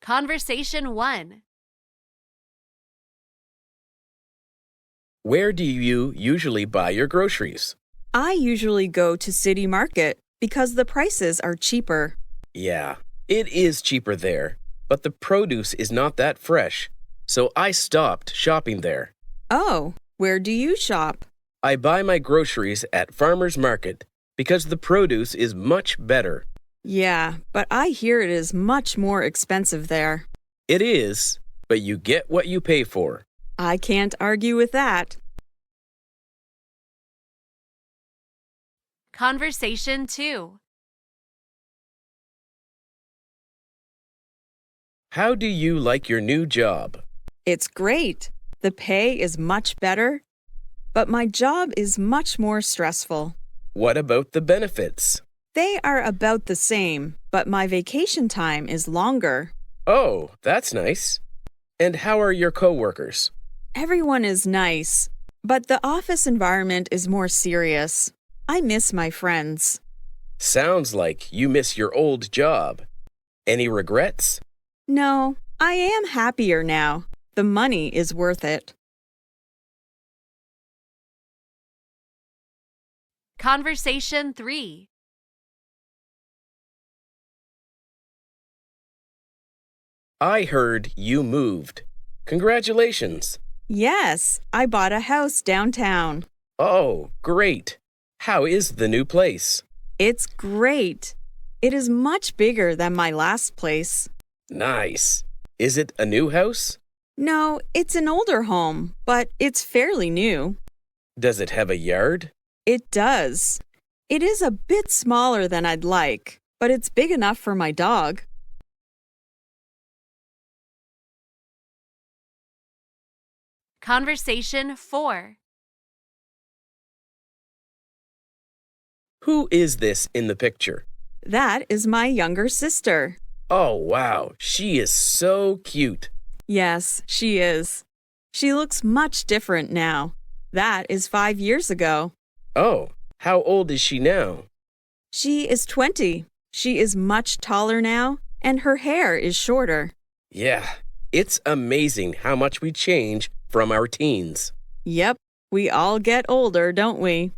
Conversation 1. Where do you usually buy your groceries? I usually go to City Market because the prices are cheaper. Yeah, it is cheaper there, but the produce is not that fresh, so I stopped shopping there. Oh, where do you shop? I buy my groceries at Farmer's Market because the produce is much better. Yeah, but I hear it is much more expensive there. It is, but you get what you pay for. I can't argue with that. Conversation 2. How do you like your new job? It's great. The pay is much better, but my job is much more stressful. What about the benefits? They are about the same, but my vacation time is longer. Oh, that's nice. And how are your coworkers? Everyone is nice, but the office environment is more serious. I miss my friends. Sounds like you miss your old job. Any regrets? No, I am happier now. The money is worth it. Conversation 3. I heard you moved. Congratulations. Yes, I bought a house downtown. Oh, great. How is the new place? It's great. It is much bigger than my last place. Nice. Is it a new house? No, it's an older home, but it's fairly new. Does it have a yard? It does. It is a bit smaller than I'd like, but it's big enough for my dog. Conversation 4. Who is this in the picture? That is my younger sister. Oh, wow. She is so cute. Yes, she is. She looks much different now. That is 5 years ago. Oh, how old is she now? She is 20. She is much taller now, and her hair is shorter. Yeah, it's amazing how much we change from our teens. Yep, we all get older, don't we?